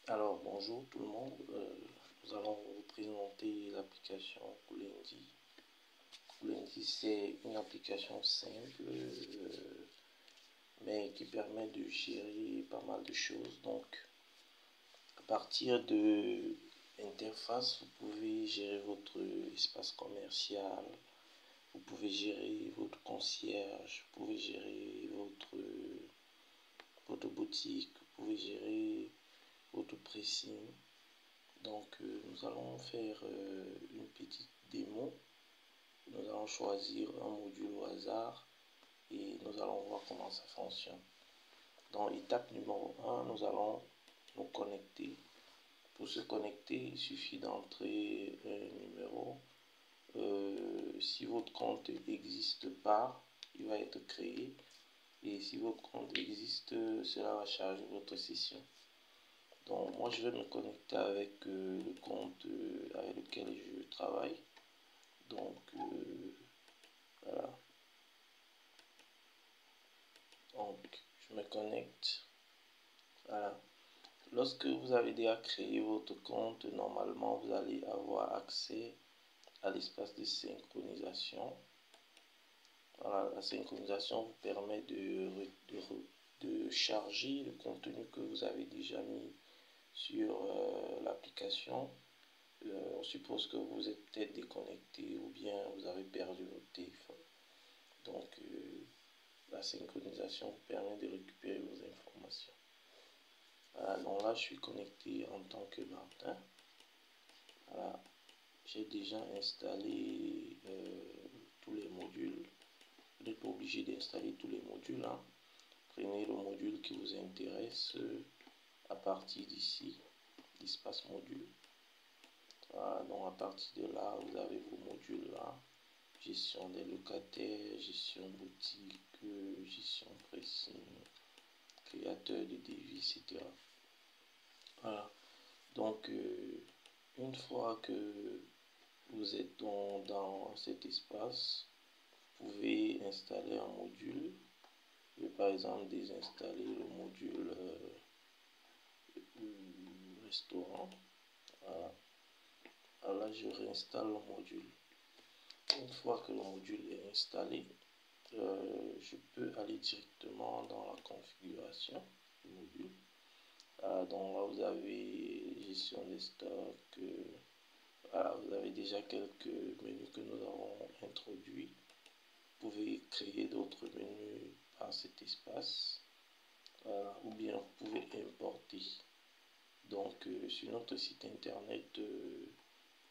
Alors bonjour tout le monde, nous allons vous présenter l'application Kulendi. Kulendi, c'est une application simple mais qui permet de gérer pas mal de choses. Donc à partir de l'interface, vous pouvez gérer votre espace commercial, vous pouvez gérer votre concierge, vous pouvez gérer votre boutique, vous pouvez gérer votre pressing. Donc nous allons faire une petite démo. Nous allons choisir un module au hasard et nous allons voir comment ça fonctionne. Dans l'étape numéro 1, nous allons nous connecter. Pour se connecter, il suffit d'entrer un numéro. Si votre compte n'existe pas, il va être créé. Et si votre compte existe, cela va charger votre session. Donc moi je vais me connecter avec le compte avec lequel je travaille. Donc voilà. Donc je me connecte. Voilà. Lorsque vous avez déjà créé votre compte, normalement vous allez avoir accès à l'espace de synchronisation. Voilà, la synchronisation vous permet de charger le contenu que vous avez déjà mis sur l'application. On suppose que vous êtes peut-être déconnecté ou bien vous avez perdu votre téléphone. Donc la synchronisation vous permet de récupérer vos informations. Voilà, donc là je suis connecté en tant que Martin. Voilà, j'ai déjà installé tous les modules. Vous n'êtes pas obligé d'installer tous les modules, hein. Prenez le module qui vous intéresse à partir d'ici, l'espace module. Voilà, donc à partir de là, vous avez vos modules là. Gestion des locataires, gestion boutique, gestion pressing, créateur de devis, etc. Voilà. Donc, une fois que vous êtes dans cet espace, vous pouvez installer un module. Je vais par exemple désinstaller le module restaurant. Voilà. Alors là, je réinstalle le module. Une fois que le module est installé, je peux aller directement dans la configuration du module. Donc là, vous avez gestion des stocks. Voilà, vous avez déjà quelques menus que nous avons introduits. Vous pouvez créer d'autres menus par cet espace. Ou bien vous pouvez importer. Donc sur notre site internet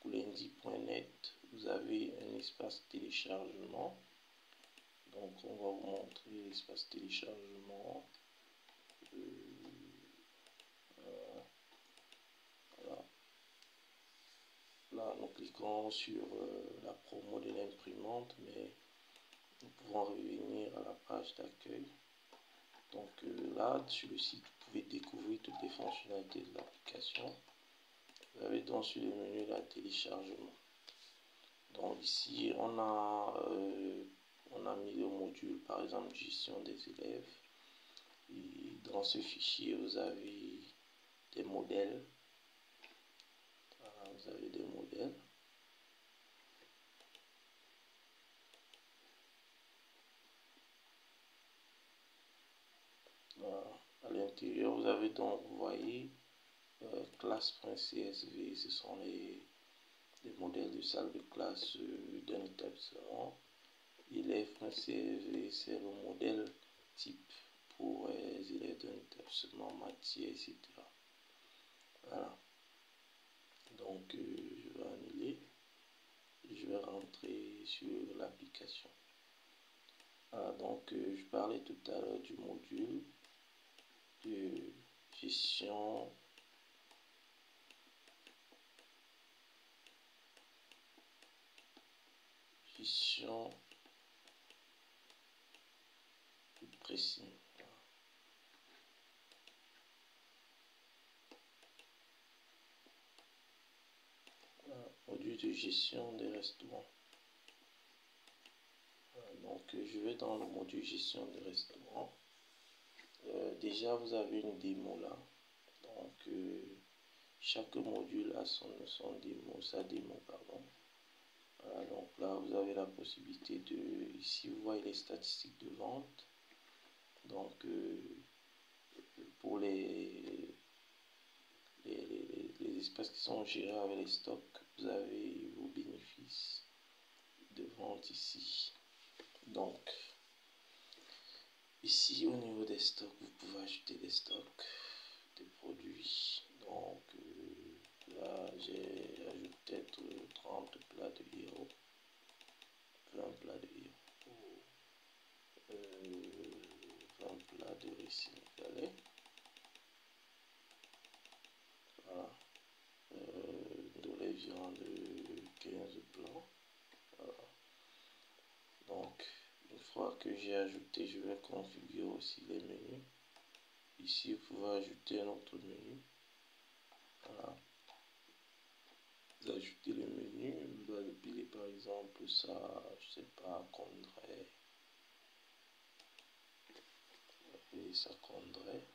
kulendi.net, vous avez un espace téléchargement. Donc on va vous montrer l'espace téléchargement. Voilà. Là nous cliquons sur la promo de l'imprimante, mais nous pouvons revenir à la page d'accueil. Donc là sur le site, vous pouvez découvrir toutes les fonctionnalités de l'application. Vous avez donc sur le menu la téléchargement. Donc ici on a mis le module par exemple gestion des élèves. Et dans ce fichier vous avez des modèles. Voilà, vous avez des modèles. Voilà. À l'intérieur vous avez donc, vous voyez, classe.csv, ce sont les modèles de salle de classe d'un établissement. Élève.csv, c'est le modèle type pour les élèves d'un établissement, matière, etc. Voilà. Donc je vais annuler. Je vais rentrer sur l'application. Voilà, donc je parlais tout à l'heure du module de gestion du pressing. Voilà, module de gestion des restaurants. Voilà, donc je vais dans le module gestion des restaurants. Déjà vous avez une démo là. Donc chaque module a son démo, sa démo, pardon. Voilà, donc là vous avez la possibilité de, ici vous voyez les statistiques de vente. Donc pour les espaces qui sont gérés avec les stocks, vous avez vos bénéfices de vente ici. Donc ici au niveau des stocks, vous pouvez ajouter des stocks, des produits. Donc là j'ai ajouté peut-être 30 plats de héros, 20 plats de héros, 20 plats de riz sénégalais. Voilà. De les viandes 15 plats. Voilà. Donc une fois que j'ai ajouté, je vais configurer aussi les menus. Ici vous pouvez ajouter un autre menu. Voilà. Vous ajoutez le menu, vous allez appeler par exemple ça, je sais pas, Condré. Et ça Condré.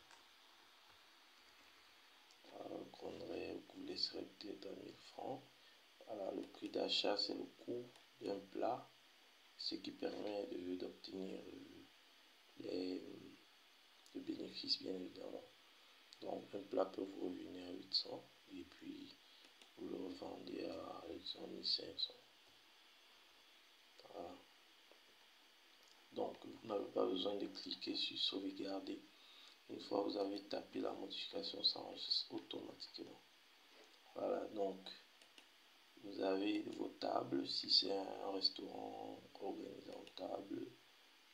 Condré, vous laisserez peut-être à 1000 francs. Voilà, le prix d'achat c'est le coût d'un plat, ce qui permet d'obtenir les bénéfices bien évidemment. Donc un plat peut vous revenir à 800 et puis vous le revendez à 1500. Voilà. Donc vous n'avez pas besoin de cliquer sur sauvegarder. Une fois que vous avez tapé la modification, ça enregistre automatiquement. Voilà, donc vous avez vos tables. Si c'est un restaurant organisé en table,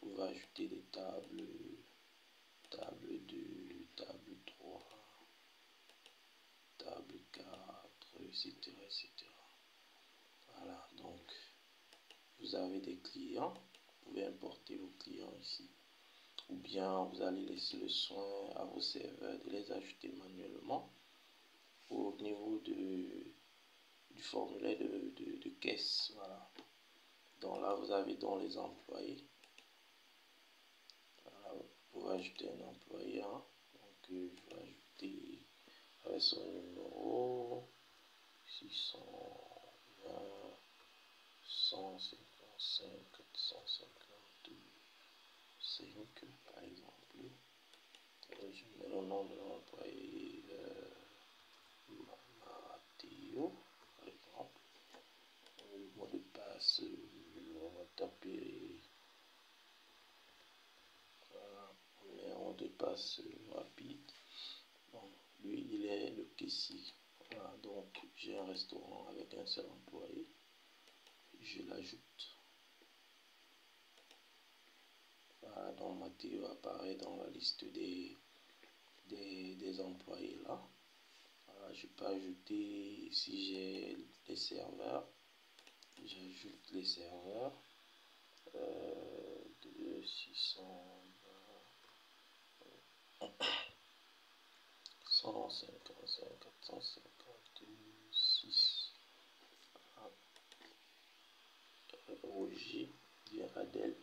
vous pouvez ajouter des tables, table 2, table 3, table 4, etc. etc. Voilà, donc vous avez des clients, vous pouvez importer vos clients ici. Ou bien vous allez laisser le soin à vos serveurs de les ajouter manuellement au niveau du formulaire de caisse. Voilà. Donc là vous avez dans les employés. Voilà, vous pouvez ajouter un employé. Hein. Donc je vais ajouter avec son numéro 620 155 455 par exemple. Je mets le nom de l'employé Mathéo par exemple. Le mot de passe, on va taper, voilà, on met un mot de passe rapide. Bon, lui il est le caissier. Voilà, donc j'ai un restaurant avec un seul employé, je l'ajoute. Voilà, donc Mathéo apparaît dans la liste des employés là. Voilà, je peux ajouter, si j'ai les serveurs, j'ajoute les serveurs de 155 456. Roger, bien Adèle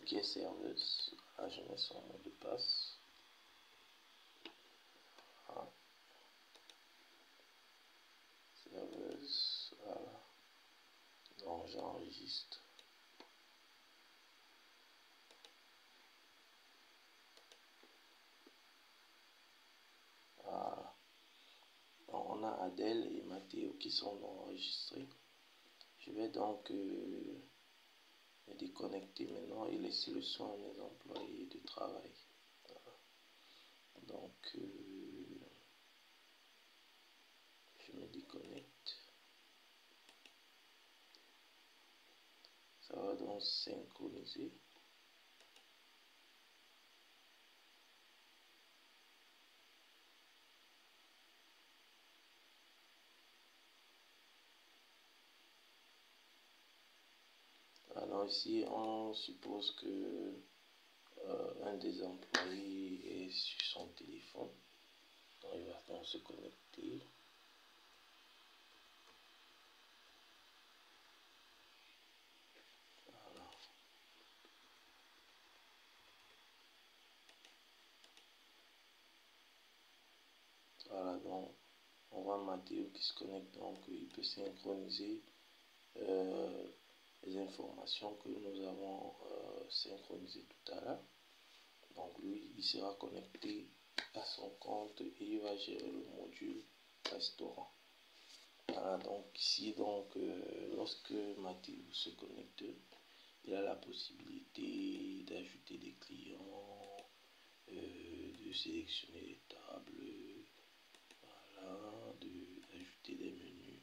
qui est serveuse. Là je mets son mot de passe. Voilà. Serveuse, voilà. Donc j'enregistre. Voilà. Donc on a Adèle et Mathéo qui sont enregistrés. Je vais donc me déconnecter maintenant et laisser le soin à mes employés de travail. Voilà. Donc je me déconnecte. Ça va donc synchroniser. Alors ici on suppose que un des employés est sur son téléphone. Donc il va donc se connecter. Voilà. Voilà, donc on voit Mathéo qui se connecte, donc il peut synchroniser les informations que nous avons synchronisées tout à l'heure. Donc lui, il sera connecté à son compte et il va gérer le module restaurant. Voilà, donc ici, lorsque Mathéo se connecte, il a la possibilité d'ajouter des clients, de sélectionner les tables, voilà, d'ajouter des menus,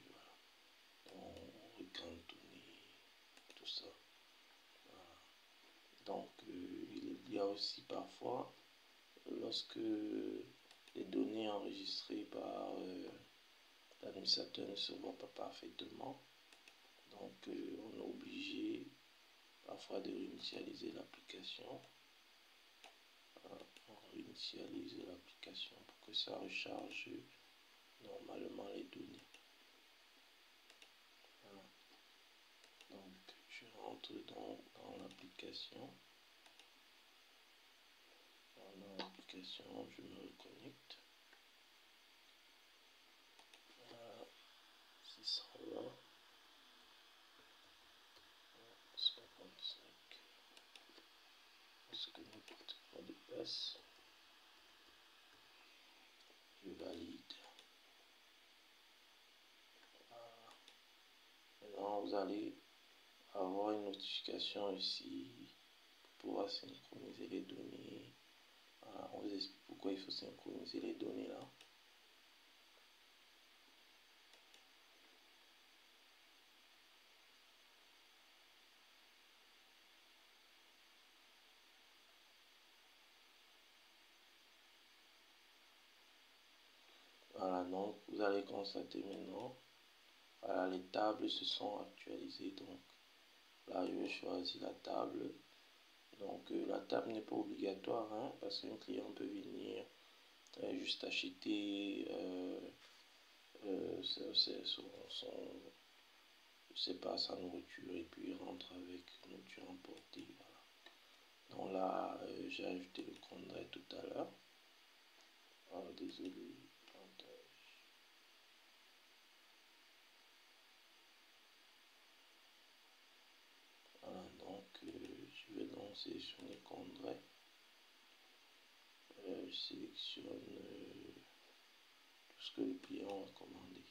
voilà, recantonner, tout ça. Voilà. Donc il y a aussi parfois, lorsque les données enregistrées par l'administrateur ne se voient pas parfaitement, donc on est obligé parfois de réinitialiser l'application. On réinitialise l'application pour que ça recharge normalement les données. Voilà. Donc je rentre dans l'application. Dans l'application, je me reconnecte. Voilà. 620 55. On se connecte, mot de passe. Je valide. Voilà. Maintenant, vous allez avoir une notification ici pour pouvoir synchroniser les données. Voilà, on vous explique pourquoi il faut synchroniser les données là. Voilà, donc vous allez constater maintenant, voilà, les tables se sont actualisées. Donc là, je vais choisir la table. Donc la table n'est pas obligatoire, hein, parce qu'un client peut venir juste acheter je sais pas, sa nourriture et puis il rentre avec nourriture emportée. Voilà. Donc là, j'ai ajouté le contrat tout à l'heure. Désolé. Voilà, donc je vais donc sélectionner Condré. Je sélectionne tout ce que le client a commandé.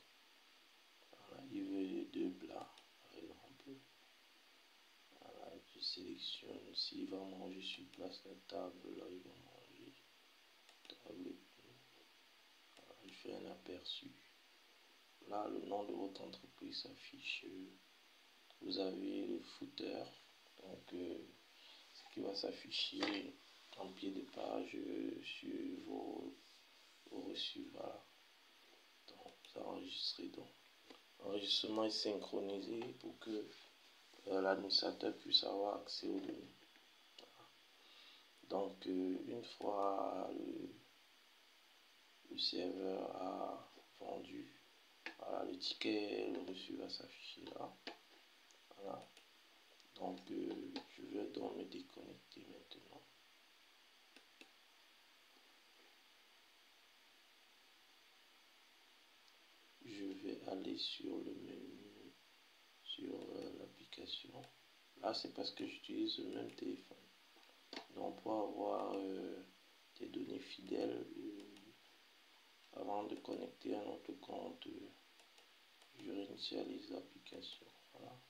Voilà, il veut 2 plats, par exemple. Voilà, je sélectionne s'il va manger sur place la table, là il va manger. Table et tout. Voilà, je fais un aperçu. Là, le nom de votre entreprise s'affiche. Vous avez le footer, donc ce qui va s'afficher en pied de page sur vos reçus. Voilà. Donc, vous enregistrez donc. L'enregistrement est synchronisé pour que l'administrateur puisse avoir accès aux données. Voilà. Donc, une fois le serveur a vendu, voilà, le ticket, le reçu va s'afficher là. Voilà. Donc, je vais donc me déconnecter maintenant. Je vais aller sur le menu, sur l'application. Là, c'est parce que j'utilise le même téléphone. Donc, pour avoir des données fidèles, avant de connecter un autre compte, je réinitialise l'application. Voilà.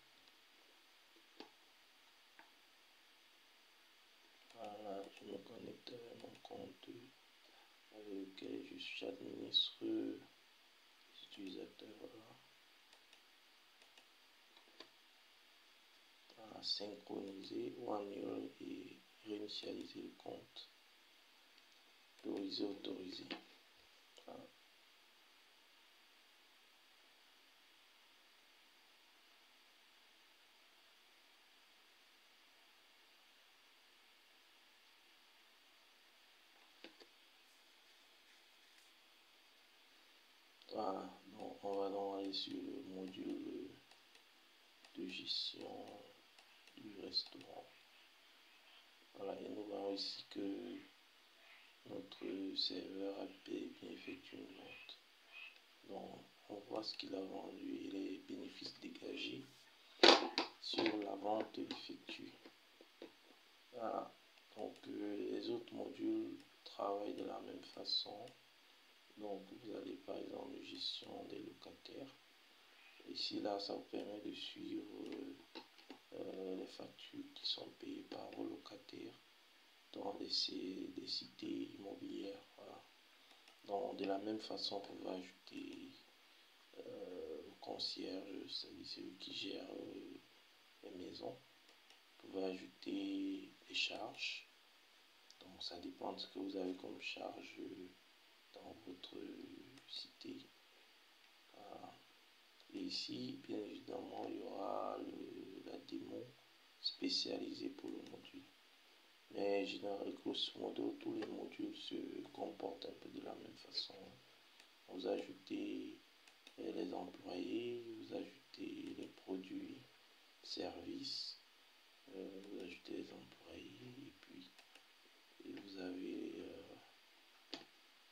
Voilà, je me connecte à mon compte avec lequel j'administre les utilisateurs. Voilà. Voilà, synchroniser OneURL et réinitialiser le compte. Autoriser. Voilà. Voilà, donc on va donc aller sur le module de gestion du restaurant. Voilà, et nous voyons ici que notre serveur a bien effectué une vente. Donc, on voit ce qu'il a vendu et les bénéfices dégagés sur la vente effectuée. Voilà. Donc, les autres modules travaillent de la même façon. Donc, vous allez par exemple gestion des locataires. Ici, là, ça vous permet de suivre les factures qui sont payées par vos locataires dans des cités immobilières. Voilà. Donc, de la même façon, vous pouvez ajouter le concierge, c'est-à-dire celui qui gère les maisons. Vous pouvez ajouter les charges. Donc, ça dépend de ce que vous avez comme charge dans votre cité. Voilà. Et ici, bien évidemment, il y aura la démo spécialisée pour le module. Mais généralement, grosso modo, tous les modules se comportent un peu de la même façon. Vous ajoutez les employés, vous ajoutez les produits, services, vous ajoutez les employés et puis vous avez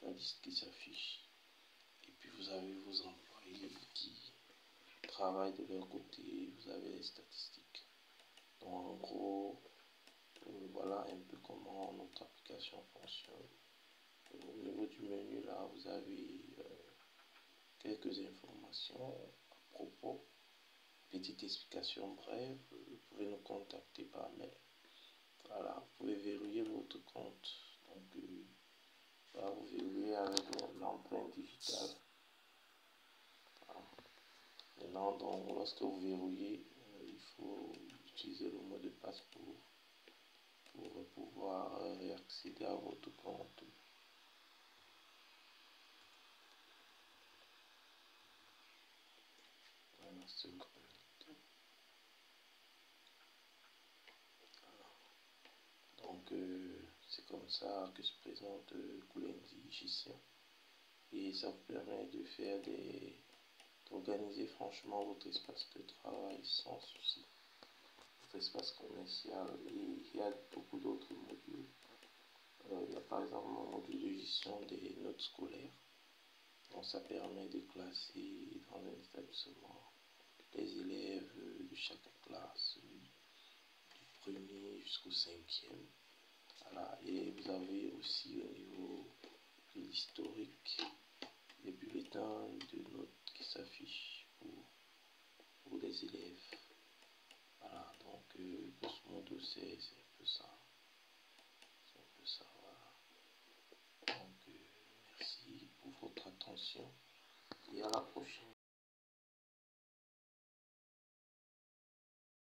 la liste qui s'affiche. Et puis vous avez vos employés qui travaillent de leur côté, vous avez les statistiques. Donc en gros, voilà un peu comment notre application fonctionne. Au niveau du menu là, vous avez quelques informations à propos, petite explication brève. Vous pouvez nous contacter par mail. Voilà, vous pouvez verrouiller votre compte. Donc là, vous verrouillez avec l'empreinte digitale. Voilà. Maintenant, donc, lorsque vous verrouillez, il faut utiliser le mot de passe pour pouvoir réaccéder à votre compte. Voilà, donc, c'est comme ça que se présente Kulendi Gestion. Et ça vous permet de faire d'organiser franchement votre espace de travail sans souci. Votre espace commercial. Et il y a beaucoup d'autres modules. Il y a par exemple un module de gestion des notes scolaires. Donc ça permet de classer dans un établissement les élèves de chaque classe, du premier jusqu'au cinquième. Voilà. Et vous avez aussi au niveau de l'historique les bulletins de notes qui s'affichent pour les élèves. Voilà, donc grosso modo c'est un peu ça. C'est un peu ça, voilà. Donc merci pour votre attention et à la prochaine.